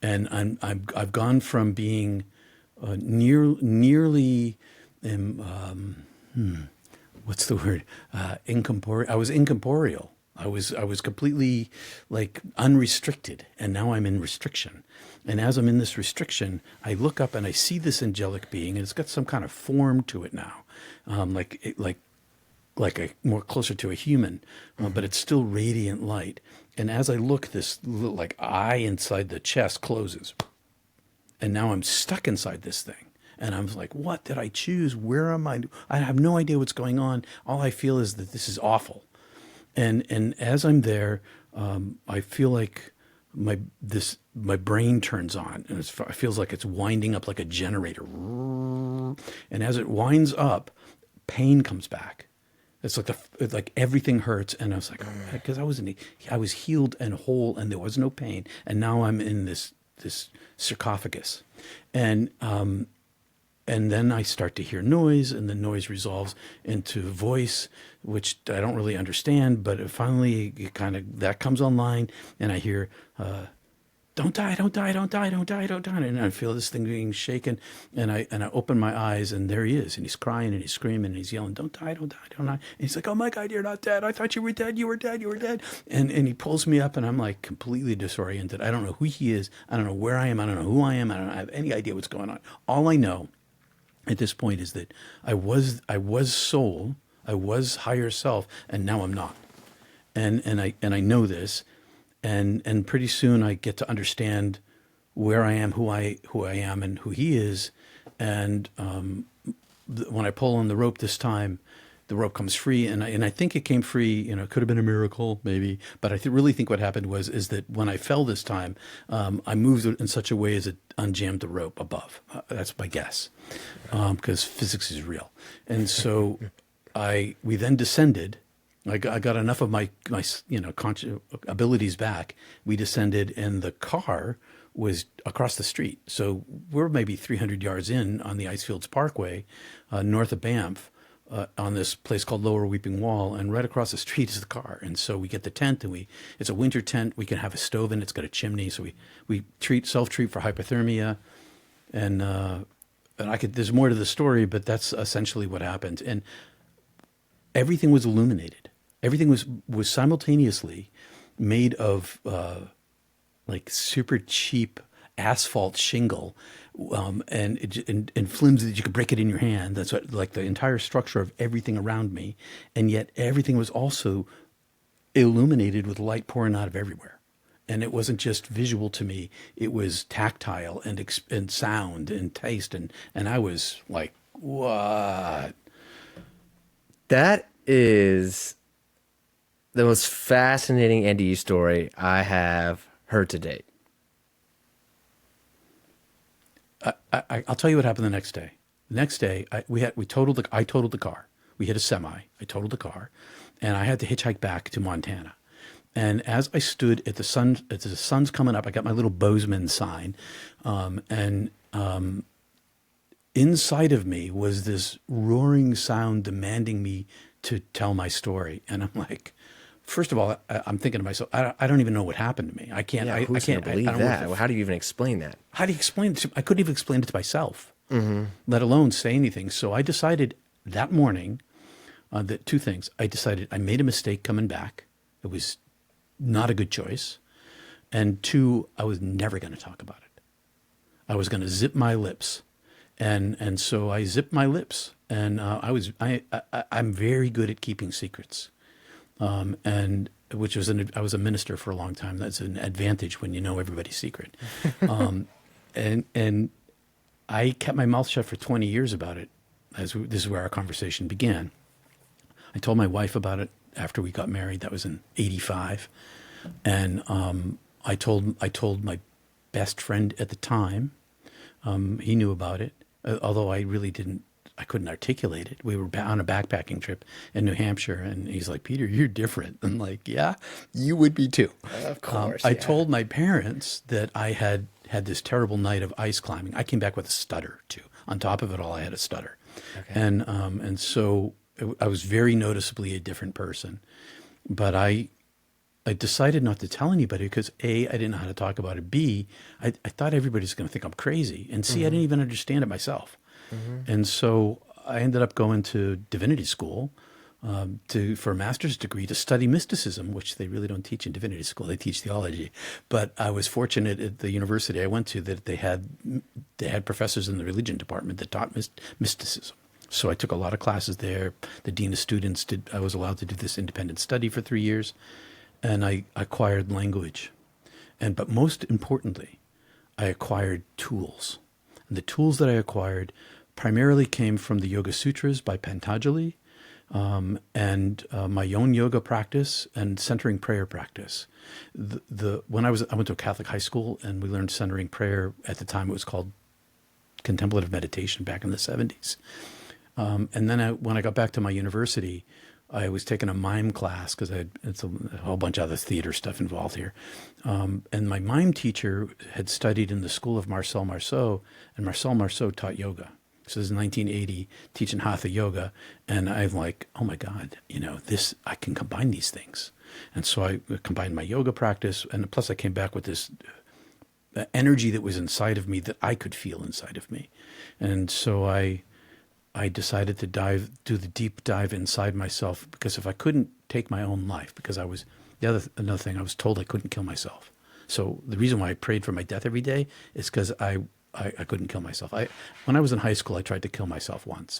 and I've gone from being nearly what's the word, incorporeal. I was incorporeal. I was completely like unrestricted, and now I'm in restriction. And as I'm in this restriction, I look up and I see this angelic being, and it's got some kind of form to it now, like a more closer to a human, but it's still radiant light. And as I look, this little like eye inside the chest closes, and now I'm stuck inside this thing. And I'm like, what did I choose? Where am I? I have no idea what's going on. All I feel is that this is awful. And as I'm there, I feel like my brain turns on, and it feels like it's winding up like a generator. And as it winds up, pain comes back. It's like everything hurts, and I was like, because I was healed and whole, and there was no pain, and now I'm in this sarcophagus, and then I start to hear noise, and the noise resolves into voice, which I don't really understand, but finally that comes online, and I hear, don't die, don't die, don't die, don't die, don't die. And I feel this thing being shaken, and I open my eyes, and there he is, and he's crying, and he's screaming, and he's yelling, don't die, don't die, don't die. And he's like, oh my God, you're not dead. I thought you were dead, you were dead, you were dead. And he pulls me up, and I'm like completely disoriented. I don't know who he is. I don't know where I am. I don't know who I am. I don't have any idea what's going on. All I know at this point is that I was soul, I was higher self, and now I'm not. And I know this, and pretty soon I get to understand where I am, who I am, and who he is. And when I pull on the rope this time, the rope comes free, and I think it came free. It could have been a miracle, maybe, but I really think what happened is that when I fell this time, I moved it in such a way as it unjammed the rope above. That's my guess, because physics is real. And so we then descended. I got enough of my conscious abilities back. We descended, and the car was across the street. So we're maybe 300 yards in on the Icefields Parkway, north of Banff, on this place called Lower Weeping Wall, and right across the street is the car. And so we get the tent, and it's a winter tent. We can have a stove in it. It's got a chimney, so we self-treat for hypothermia, and there's more to the story, but that's essentially what happened. And everything was illuminated. Everything was simultaneously made of like super cheap asphalt shingle, and flimsy that you could break it in your hand. That's what, like the entire structure of everything around me, and yet everything was also illuminated with light pouring out of everywhere. And it wasn't just visual to me; it was tactile and sound and taste, and I was like, what?
That is the most fascinating NDE story I have heard to date.
I'll tell you what happened the next day. The next day, I totaled the car. We hit a semi. I totaled the car, and I had to hitchhike back to Montana. And as I stood at the sun's coming up, I got my little Bozeman sign, and inside of me was this roaring sound demanding me to tell my story. And I'm like, First of all, I'm thinking to myself, I don't even know what happened to me. I can't.
Yeah,
I
who's
can't.
gonna
I
believe
don't know
that? Well, how do you even explain that?
how do you explain it? I couldn't even explain it to myself, let alone say anything. So I decided that morning that two things. I decided I made a mistake coming back. It was not a good choice. And two, I was never going to talk about it. I was going to zip my lips. And so I zipped my lips. And I'm very good at keeping secrets. And which was I was a minister for a long time. That's an advantage when you know everybody's secret. And I kept my mouth shut for 20 years about it. This is where our conversation began. I told my wife about it after we got married. That was in '85, and I told my best friend at the time. He knew about it, although I really didn't. I couldn't articulate it. We were on a backpacking trip in New Hampshire, and he's like, "Peter, you're different." I'm like, "Yeah, you would be too."
Of course.
I told my parents that I had this terrible night of ice climbing. I came back with a stutter too. On top of it all, I had a stutter,
Okay.
and so I was very noticeably a different person. But I decided not to tell anybody because A, I didn't know how to talk about it. B, I thought everybody's going to think I'm crazy, and C, I didn't even understand it myself. And so I ended up going to divinity school for a master's degree to study mysticism, which they really don't teach in divinity school. They teach theology. But I was fortunate at the university I went to that they had professors in the religion department that taught mysticism. So I took a lot of classes there. The dean of students I was allowed to do this independent study for 3 years, and I acquired language. But most importantly, I acquired tools. And the tools that I acquired primarily came from the Yoga Sutras by Patanjali, and my own yoga practice and centering prayer practice. When I went to a Catholic high school, and we learned centering prayer. At the time, it was called contemplative meditation back in the 70s. And then when I got back to my university, I was taking a mime class because it's a whole bunch of other theater stuff involved here. And my mime teacher had studied in the school of Marcel Marceau, and Marcel Marceau taught yoga. So this is 1980, teaching Hatha yoga. And I'm like, oh my God, I can combine these things. And so I combined my yoga practice. And plus I came back with this energy that was inside of me that I could feel inside of me. And so I decided to do the deep dive inside myself, because if I couldn't take my own life, because another thing, I was told I couldn't kill myself. So the reason why I prayed for my death every day is because I couldn't kill myself. When I was in high school, I tried to kill myself once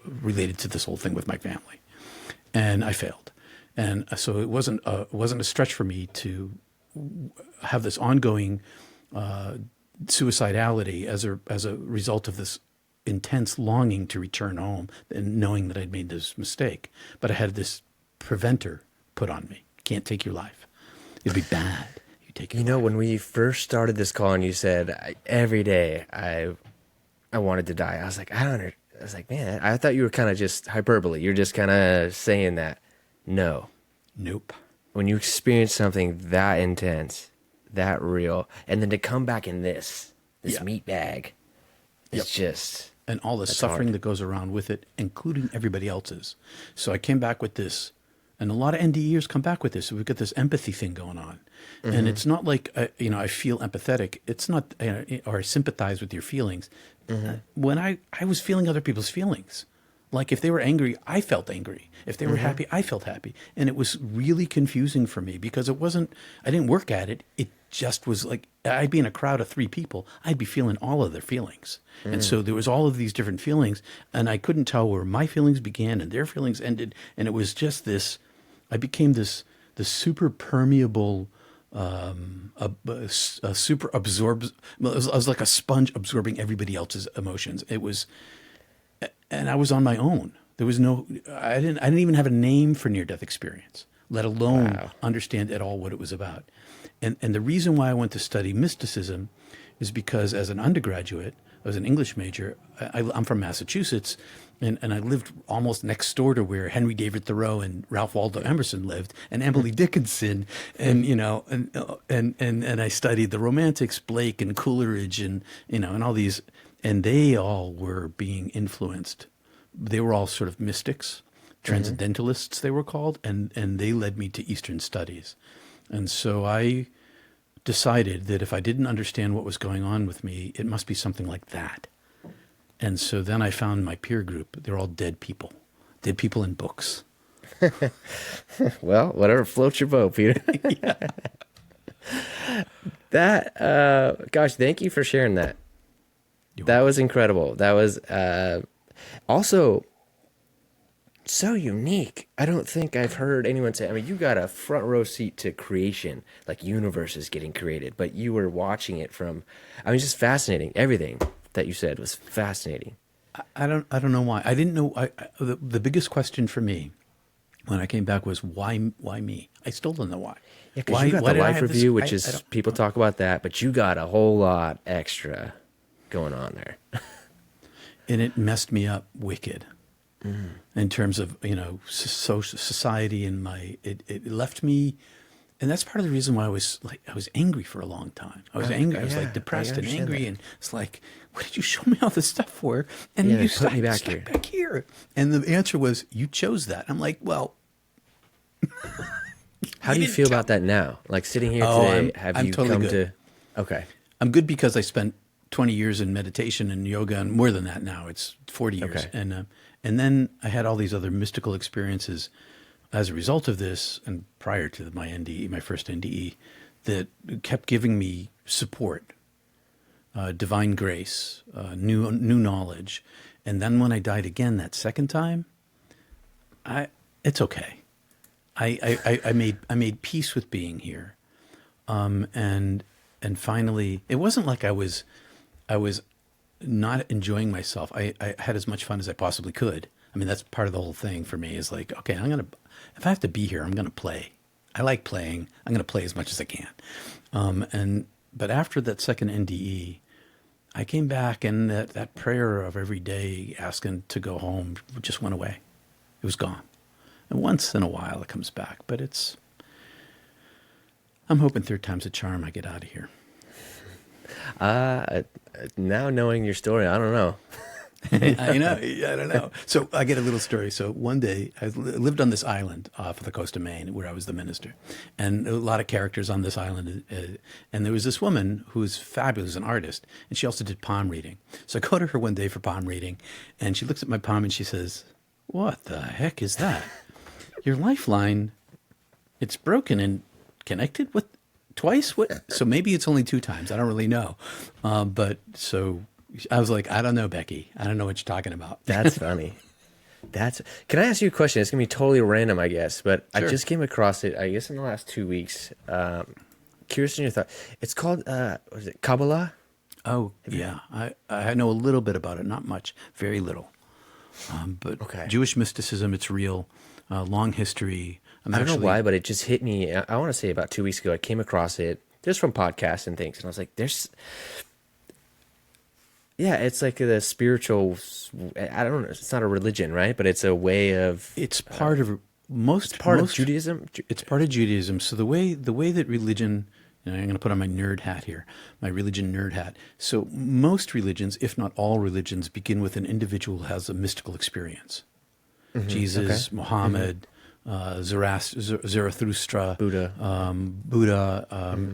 related to this whole thing with my family, and I failed. And so it wasn't a stretch for me to have this ongoing suicidality as a result of this intense longing to return home and knowing that I'd made this mistake. But I had this preventer put on me. Can't take your life. It'd be bad. You take your life.
When we first started this call and you said every day I wanted to die, I was like, I was like, man, I thought you were kind of just hyperbole. You're just kind of saying that. No.
Nope.
When you experience something that intense, that real, and then to come back in this meat bag, it's just...
And all the suffering that goes around with it, including everybody else's. So I came back with this, and a lot of NDEs come back with this. So we've got this empathy thing going on. And it's not like, I feel empathetic. It's not, or I sympathize with your feelings. When I was feeling other people's feelings. Like if they were angry, I felt angry. If they were happy, I felt happy. And it was really confusing for me because I didn't work at it. It just was like, I'd be in a crowd of 3 people. I'd be feeling all of their feelings. And so there was all of these different feelings, and I couldn't tell where my feelings began and their feelings ended. And it was just this, I became this super permeable, super absorbed. I was like a sponge absorbing everybody else's emotions. And I was on my own. There was I didn't even have a name for near-death experience, let alone understand at all what it was about. And the reason why I went to study mysticism is because as an undergraduate, I was an English major. I'm from Massachusetts, and I lived almost next door to where Henry David Thoreau and Ralph Waldo Emerson lived, and Emily Dickinson, and and I studied the Romantics, Blake and Coleridge, and all these, and they all were being influenced. They were all sort of mystics. transcendentalists they were called, and they led me to Eastern studies. And so I decided that if I didn't understand what was going on with me, it must be something like that. And so then I found my peer group. They're all dead people in books.
Well, whatever floats your boat, Peter. Gosh, thank you for sharing that. That was incredible. That was also so unique. I don't think I've heard anyone say, I mean, you got a front row seat to creation, like universes getting created, but you were watching it from, I mean, it's just fascinating. Everything that you said was fascinating.
I don't know why. I didn't know. The biggest question for me when I came back was why me? I still don't know why.
Yeah, because you got the life review, which is people talk about that, but you got a whole lot extra going on there.
And it messed me up wicked in terms of, social society and it left me. And that's part of the reason why I was angry for a long time. I was angry. I was depressed and angry.
That.
And it's like, what did you show me all this stuff for? And you
put me back
here. And the answer was, you chose that. I'm like, well.
How do you feel about that now? Like sitting here today,
I'm totally
come
good.
to? Okay.
I'm good because I spent 20 years in meditation and yoga, and more than that now. It's 40 years.
Okay.
And then I had all these other mystical experiences as a result of this, and prior to my NDE, my first NDE, that kept giving me support, divine grace, new knowledge. And then when I died again that second time, it's okay. I made peace with being here, and finally, it wasn't like I was not enjoying myself. I had as much fun as I possibly could. I mean, that's part of the whole thing for me. Is like, okay, if I have to be here, I'm gonna play. I like playing. I'm gonna play as much as I can. But after that second NDE, I came back, and that prayer of every day asking to go home just went away. It was gone. And once in a while it comes back, but I'm hoping third time's a charm. I get out of here.
Now knowing your story, I don't know.
I know. I don't know. So I get a little story. So one day I lived on this island off of the coast of Maine where I was the minister, and a lot of characters on this island. And there was this woman who was fabulous, an artist, and she also did palm reading. So I go to her one day for palm reading, and she looks at my palm and she says, "What the heck is that? Your lifeline, it's broken and connected with twice? What?" So maybe it's only 2 times. I don't really know. But so I was like, I don't know, Becky. I don't know what you're talking about.
That's funny. Can I ask you a question? It's going to be totally random, I guess, but
Sure.
I just came across it, I guess, in the last 2 weeks. Curious in your thought. It's called, what is it, Kabbalah?
Oh, yeah. I know a little bit about it. Not much. Very little. But
Okay.
Jewish mysticism, it's real. Long history.
I don't know why, but it just hit me. I want to say about 2 weeks ago, I came across it just from podcasts and things. And I was like, it's like the spiritual, I don't know, it's not a religion, right? But it's a way of.
It's part of
of Judaism?
It's part of Judaism. So the way that religion, I'm going to put on my nerd hat here, my religion nerd hat. So most religions, if not all religions, begin with an individual who has a mystical experience. Mm-hmm. Jesus, okay. Muhammad, Zarathustra,
Buddha,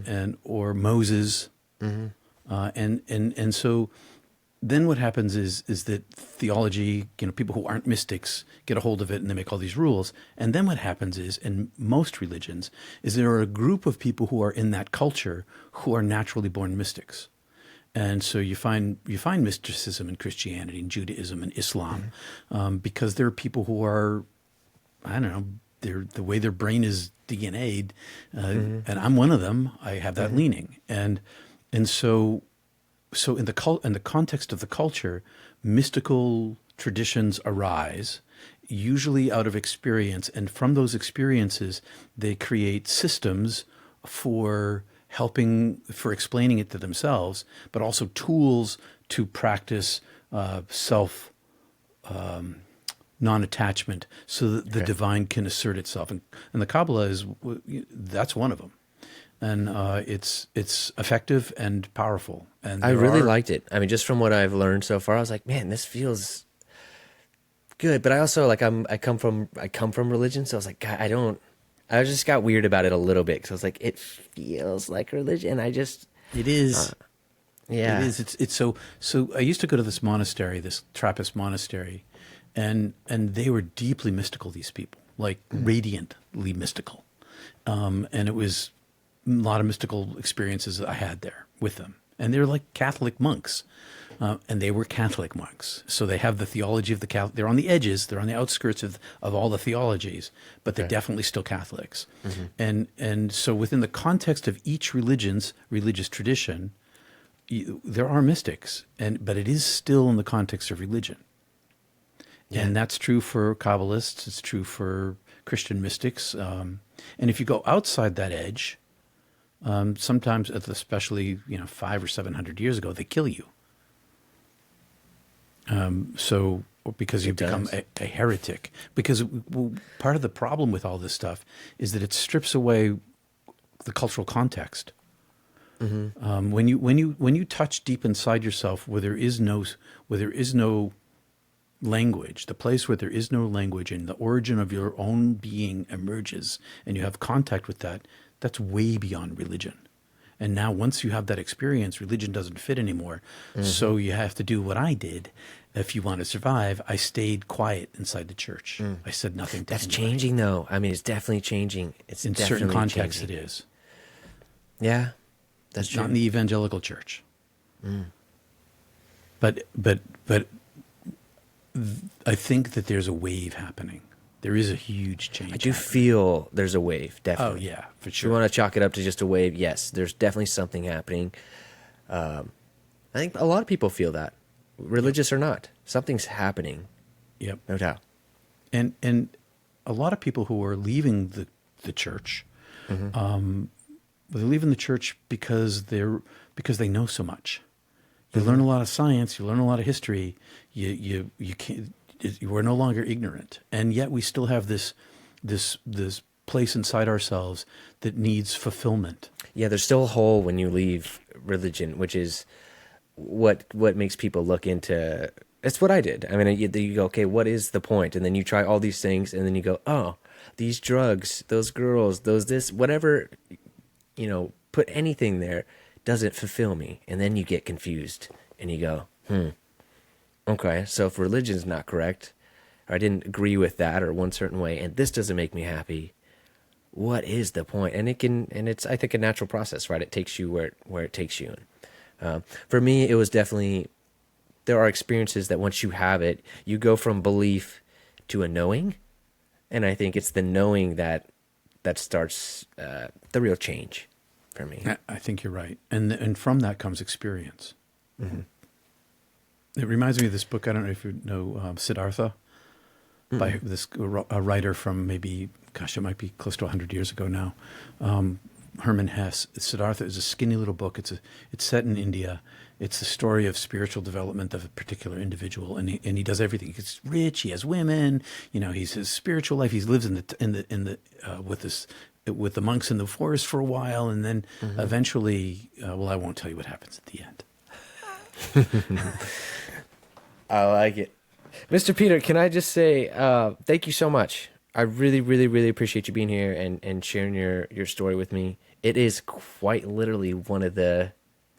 and or Moses, and so then what happens is that theology, people who aren't mystics get a hold of it and they make all these rules, and then what happens is in most religions is there are a group of people who are in that culture who are naturally born mystics. And so you find mysticism in Christianity and Judaism and Islam, because there are people who are, I don't know, the way their brain is DNA'd, and I'm one of them. I have that leaning, and so in the context of the culture, mystical traditions arise, usually out of experience, and from those experiences, they create systems for explaining it to themselves, but also tools to practice self non-attachment so that the divine can assert itself. And the Kabbalah that's one of them. And it's effective and powerful. And
I really liked it. I mean, just from what I've learned so far, I was like, man, this feels good, but I also like I come from religion, so I was like, God, I just got weird about it a little bit because I was like, it feels like religion. I just
It is. It
yeah.
is. It's so. So I used to go to this monastery, this Trappist monastery, and they were deeply mystical. These people, like radiantly mystical, and it was a lot of mystical experiences that I had there with them. And they're like Catholic monks, and they were Catholic monks. So they have the theology of the Catholic. They're on the edges. They're on the outskirts of all the theologies, but they're definitely still Catholics. And so within the context of each religion's religious tradition, there are mystics, but it is still in the context of religion.
Yeah.
And that's true for Kabbalists. It's true for Christian mystics. And if you go outside that edge, sometimes, especially 500 or 700 years ago, they kill you. So because you become a heretic. Because part of the problem with all this stuff is that it strips away the cultural context. When you touch deep inside yourself, where there is no language, the place where there is no language, and the origin of your own being emerges, and you have contact with that, that's way beyond religion. And now once you have that experience, religion doesn't fit anymore. So you have to do what I did. If you want to survive, I stayed quiet inside the church. I said nothing to
That's
anybody.
changing, though. I mean, it's definitely changing. It's
In
definitely
certain contexts,
changing.
it is.
Yeah, that's true.
Not in the evangelical church. But I think that there's a wave happening. There is a huge change.
I do
happening.
feel there's a wave, definitely.
Oh yeah, for
If
sure.
you want to chalk it up to just a wave, yes, there's definitely something happening. I think a lot of people feel that, religious or not. Something's happening,
Yep.
no doubt.
And a lot of people who are leaving the church, they're leaving the church because they know so much. You learn a lot of science, you learn a lot of history. You can't. We're no longer ignorant, and yet we still have this place inside ourselves that needs fulfillment.
Yeah, there's still a hole when you leave religion, which is what makes people look into. It's what I did. I mean, you go, okay, what is the point? And then you try all these things, and then you go, oh, these drugs, those girls, those this, whatever, put anything there doesn't fulfill me. And then you get confused, and you go, okay, so if religion's not correct, or I didn't agree with that or one certain way, and this doesn't make me happy, what is the point? And it's, I think, a natural process, right? It takes you where it takes you. For me, it was definitely, there are experiences that once you have it, you go from belief to a knowing. And I think it's the knowing that starts the real change for me.
I think you're right, and from that comes experience. It reminds me of this book. I don't know if you know Siddhartha, by a writer from maybe, it might be close to 100 years ago now. Hermann Hesse. Siddhartha is a skinny little book. It's set in India. It's the story of spiritual development of a particular individual, and he does everything. He's rich. He has women. He's his spiritual life. He lives with the monks in the forest for a while, and then eventually, I won't tell you what happens at the end.
I like it. Mr. Peter, can I just say thank you so much. I really, really, really appreciate you being here and sharing your story with me. It is quite literally one of the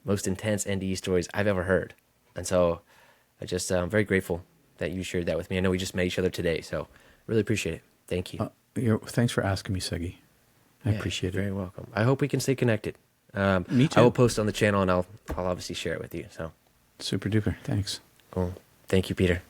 most intense NDE stories I've ever heard. And so I'm very grateful that you shared that with me. I know we just met each other today, so really appreciate it. Thank you.
Thanks for asking me, Segi. I appreciate it.
You're very welcome. I hope we can stay connected.
Me too.
I will post on the channel, and I'll obviously share it with you. So
Super duper. Thanks.
cool. Thank you, Peter.